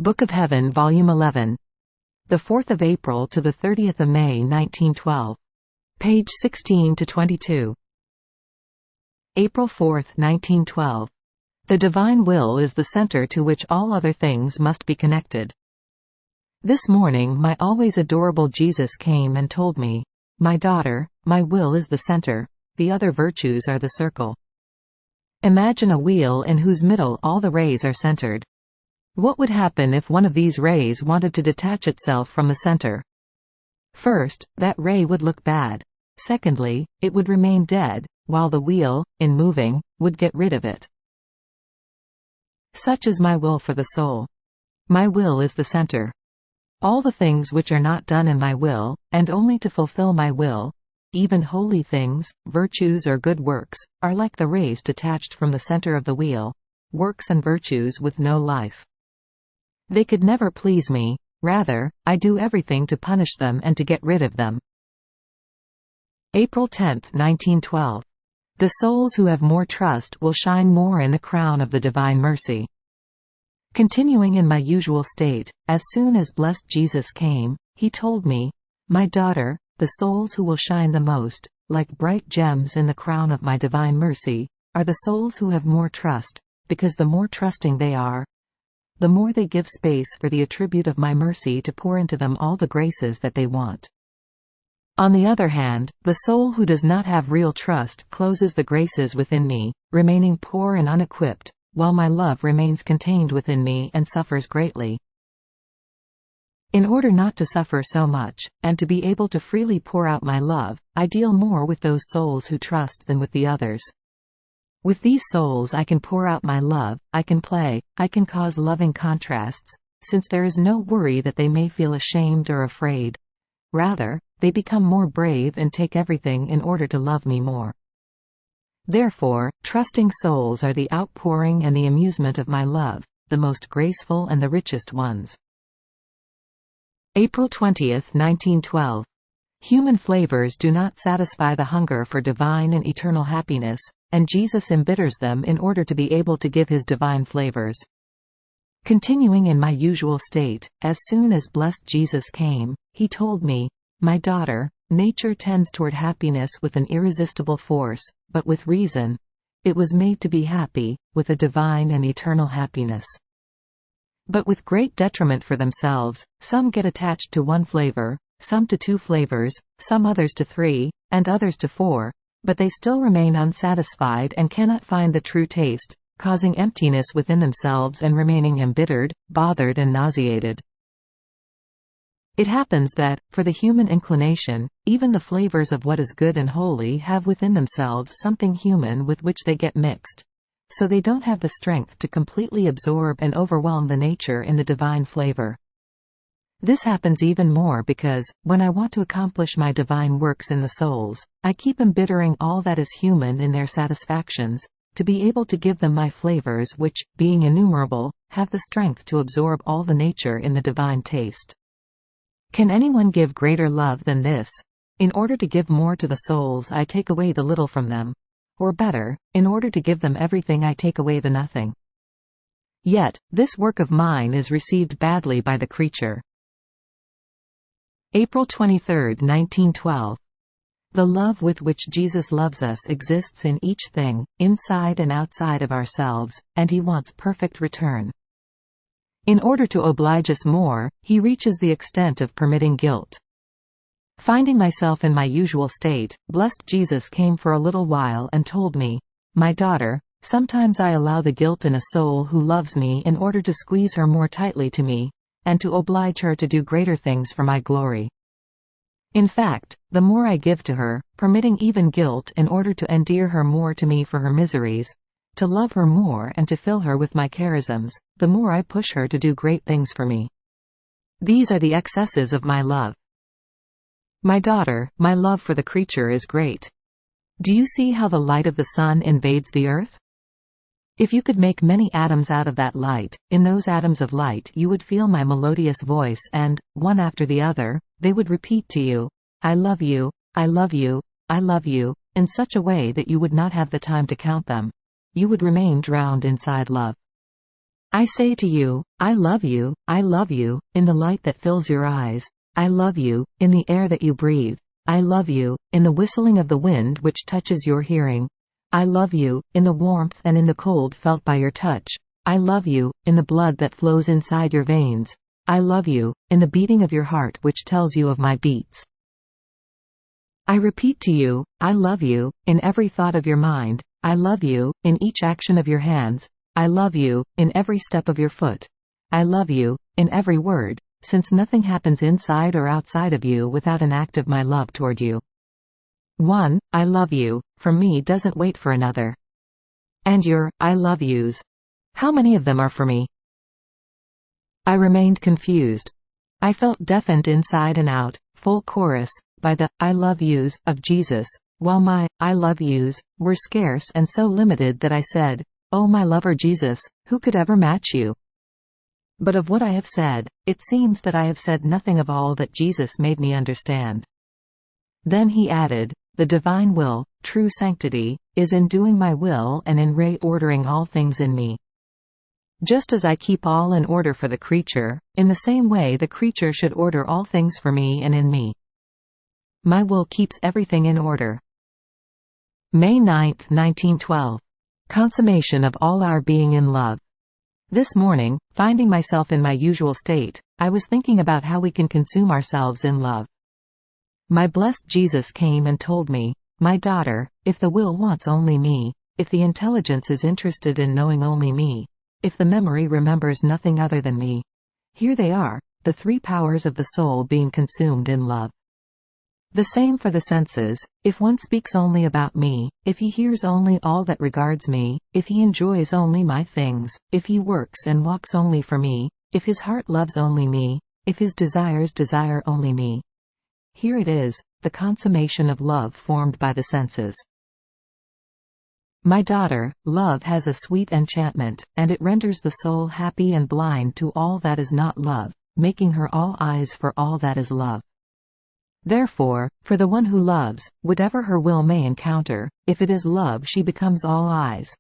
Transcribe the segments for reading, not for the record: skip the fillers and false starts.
Book of Heaven, Volume 11. 4th of April to the 30th of May 1912. Page 16 to 22. April 4, 1912. The divine will is the center to which all other things must be connected. This morning my always adorable Jesus came and told me, "My daughter, my will is the center, the other virtues are the circle." Imagine a wheel in whose middle all the rays are centered. What would happen if one of these rays wanted to detach itself from the center? First, that ray would look bad. Secondly, it would remain dead, while the wheel, in moving, would get rid of it. Such is my will for the soul. My will is the center. All the things which are not done in my will, and only to fulfill my will, even holy things, virtues or good works, are like the rays detached from the center of the wheel, works and virtues with no life. They could never please me, rather, I do everything to punish them and to get rid of them. April 10, 1912. The souls who have more trust will shine more in the crown of the divine mercy. Continuing in my usual state, as soon as blessed Jesus came, he told me, "My daughter, the souls who will shine the most, like bright gems in the crown of my divine mercy, are the souls who have more trust, because the more trusting they are, the more they give space for the attribute of my mercy to pour into them all the graces that they want. On the other hand, the soul who does not have real trust closes the graces within me, remaining poor and unequipped, while my love remains contained within me and suffers greatly. In order not to suffer so much, and to be able to freely pour out my love, I deal more with those souls who trust than with the others. With these souls I can pour out my love, I can play, I can cause loving contrasts, since there is no worry that they may feel ashamed or afraid. Rather, they become more brave and take everything in order to love me more. Therefore, trusting souls are the outpouring and the amusement of my love, the most graceful and the richest ones. April 20, 1912. Human flavors do not satisfy the hunger for divine and eternal happiness, and Jesus embitters them in order to be able to give his divine flavors. Continuing in my usual state, as soon as blessed Jesus came, he told me, "My daughter, nature tends toward happiness with an irresistible force, but with reason. It was made to be happy, with a divine and eternal happiness. But with great detriment for themselves, some get attached to one flavor, some to 2 flavors, some others to 3, and others to 4, but they still remain unsatisfied and cannot find the true taste, causing emptiness within themselves and remaining embittered, bothered and nauseated." It happens that, for the human inclination, even the flavors of what is good and holy have within themselves something human with which they get mixed, so they don't have the strength to completely absorb and overwhelm the nature in the divine flavor. This happens even more because, when I want to accomplish my divine works in the souls, I keep embittering all that is human in their satisfactions, to be able to give them my flavors which, being innumerable, have the strength to absorb all the nature in the divine taste. Can anyone give greater love than this? In order to give more to the souls I take away the little from them. Or better, in order to give them everything I take away the nothing. Yet, this work of mine is received badly by the creature. April 23, 1912. The love with which Jesus loves us exists in each thing, inside and outside of ourselves, and he wants perfect return. In order to oblige us more, he reaches the extent of permitting guilt. Finding myself in my usual state, blessed Jesus came for a little while and told me, "My daughter, sometimes I allow the guilt in a soul who loves me in order to squeeze her more tightly to me, and to oblige her to do greater things for my glory. In fact, the more I give to her, permitting even guilt in order to endear her more to me for her miseries, to love her more and to fill her with my charisms, the more I push her to do great things for me. These are the excesses of my love. My daughter, my love for the creature is great. Do you see how the light of the sun invades the earth? If you could make many atoms out of that light, in those atoms of light you would feel my melodious voice and, one after the other, they would repeat to you, 'I love you, I love you, I love you,' in such a way that you would not have the time to count them. You would remain drowned inside love. I say to you, I love you, in the light that fills your eyes. I love you, in the air that you breathe. I love you, in the whistling of the wind which touches your hearing. I love you, in the warmth and in the cold felt by your touch. I love you, in the blood that flows inside your veins. I love you, in the beating of your heart which tells you of my beats. I repeat to you, I love you, in every thought of your mind. I love you, in each action of your hands. I love you, in every step of your foot. I love you, in every word, since nothing happens inside or outside of you without an act of my love toward you. 1. I love you, from me doesn't wait for another. And your, I love yous. How many of them are for me? I remained confused. I felt deafened inside and out, full chorus, by the I love yous of Jesus, while my I love yous were scarce and so limited that I said, "Oh my lover Jesus, who could ever match you?" But of what I have said, it seems that I have said nothing of all that Jesus made me understand. Then he added, the divine will, true sanctity, is in doing my will and in reordering all things in me. Just as I keep all in order for the creature, in the same way the creature should order all things for me and in me. My will keeps everything in order. May 9, 1912. Consummation of all our being in love. This morning, finding myself in my usual state, I was thinking about how we can consume ourselves in love. My blessed Jesus came and told me, my daughter, if the will wants only me, if the intelligence is interested in knowing only me, if the memory remembers nothing other than me, here they are, the three powers of the soul being consumed in love. The same for the senses, if one speaks only about me, if he hears only all that regards me, if he enjoys only my things, if he works and walks only for me, if his heart loves only me, if his desires desire only me. Here it is, the consummation of love formed by the senses. My daughter, love has a sweet enchantment, and it renders the soul happy and blind to all that is not love, making her all eyes for all that is love. Therefore, for the one who loves, whatever her will may encounter, if it is love she becomes all eyes.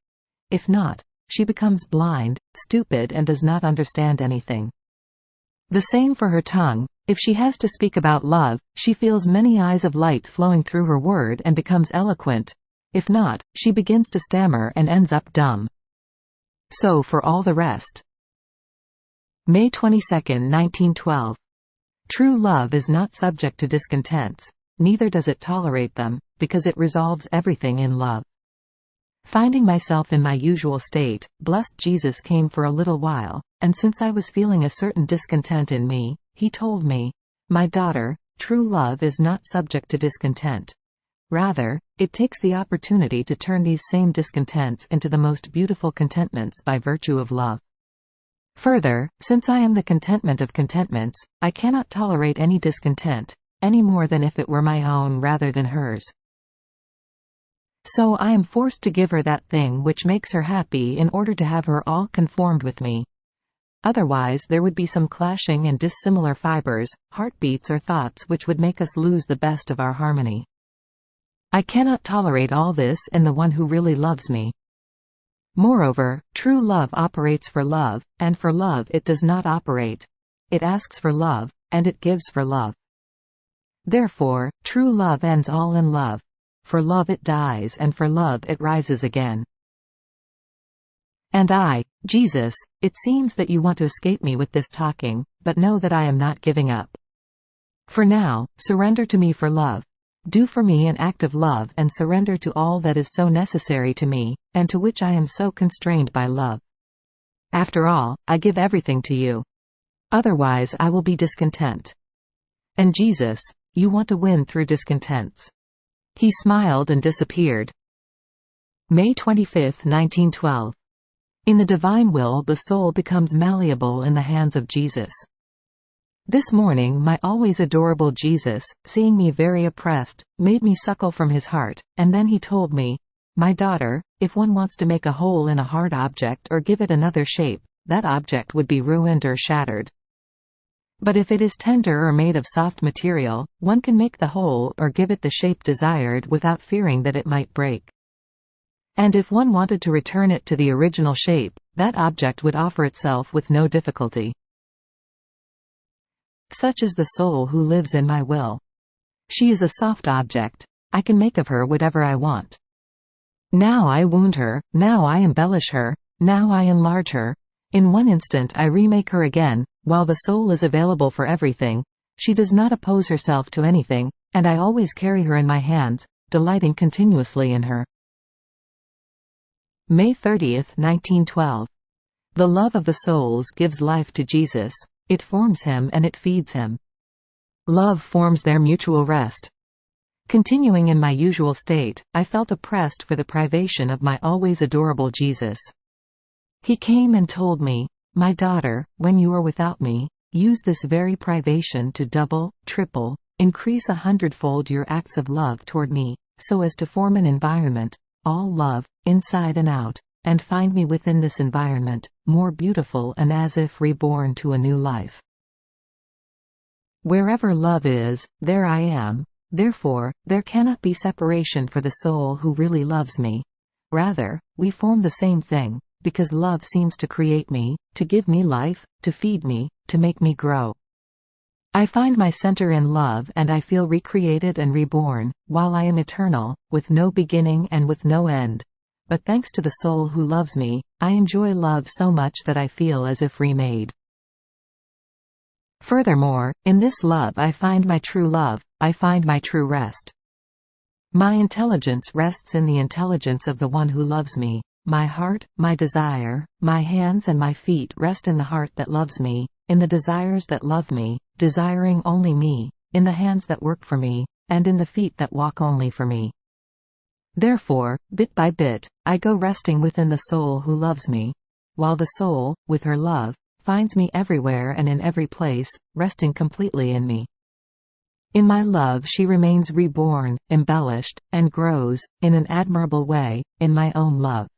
If not, she becomes blind, stupid and does not understand anything. The same for her tongue, if she has to speak about love, she feels many eyes of light flowing through her word and becomes eloquent. If not, she begins to stammer and ends up dumb. So for all the rest. May 22, 1912. True love is not subject to discontents, neither does it tolerate them, because it resolves everything in love. Finding myself in my usual state, blessed Jesus came for a little while, and since I was feeling a certain discontent in me, he told me, my daughter, true love is not subject to discontent. Rather, it takes the opportunity to turn these same discontents into the most beautiful contentments by virtue of love. Further, since I am the contentment of contentments, I cannot tolerate any discontent, any more than if it were my own rather than hers. So I am forced to give her that thing which makes her happy in order to have her all conformed with me. Otherwise there would be some clashing and dissimilar fibers, heartbeats or thoughts which would make us lose the best of our harmony. I cannot tolerate all this in the one who really loves me. Moreover, true love operates for love, and for love it does not operate. It asks for love, and it gives for love. Therefore, true love ends all in love. For love it dies and for love it rises again. And I, Jesus, it seems that you want to escape me with this talking, but know that I am not giving up. For now, surrender to me for love. Do for me an act of love and surrender to all that is so necessary to me, and to which I am so constrained by love. After all, I give everything to you. Otherwise I will be discontent. And Jesus, you want to win through discontents. He smiled and disappeared. May 25, 1912. In the divine will the soul becomes malleable in the hands of Jesus. This morning my always adorable Jesus, seeing me very oppressed, made me suckle from his heart, and then he told me, my daughter, if one wants to make a hole in a hard object or give it another shape, that object would be ruined or shattered. But if it is tender or made of soft material, one can make the hole or give it the shape desired without fearing that it might break. And if one wanted to return it to the original shape, that object would offer itself with no difficulty. Such is the soul who lives in my will. She is a soft object. I can make of her whatever I want. Now I wound her, now I embellish her, now I enlarge her. In one instant I remake her again. While the soul is available for everything, she does not oppose herself to anything, and I always carry her in my hands, delighting continuously in her. May 30, 1912. The love of the souls gives life to Jesus. It forms him and it feeds him. Love forms their mutual rest. Continuing in my usual state, I felt oppressed for the privation of my always adorable Jesus. He came and told me, "My daughter, when you are without me, use this very privation to double, triple, increase 100-fold your acts of love toward me, so as to form an environment, all love, inside and out, and find me within this environment, more beautiful and as if reborn to a new life. Wherever love is, there I am. Therefore, there cannot be separation for the soul who really loves me. Rather, we form the same thing, because love seems to create me, to give me life, to feed me, to make me grow. I find my center in love and I feel recreated and reborn, while I am eternal, with no beginning and with no end. But thanks to the soul who loves me, I enjoy love so much that I feel as if remade. Furthermore, in this love I find my true love, I find my true rest. My intelligence rests in the intelligence of the one who loves me. My heart, my desire, my hands and my feet rest in the heart that loves me, in the desires that love me, desiring only me, in the hands that work for me, and in the feet that walk only for me. Therefore, bit by bit, I go resting within the soul who loves me, while the soul, with her love, finds me everywhere and in every place, resting completely in me. In my love she remains reborn, embellished, and grows, in an admirable way, in my own love.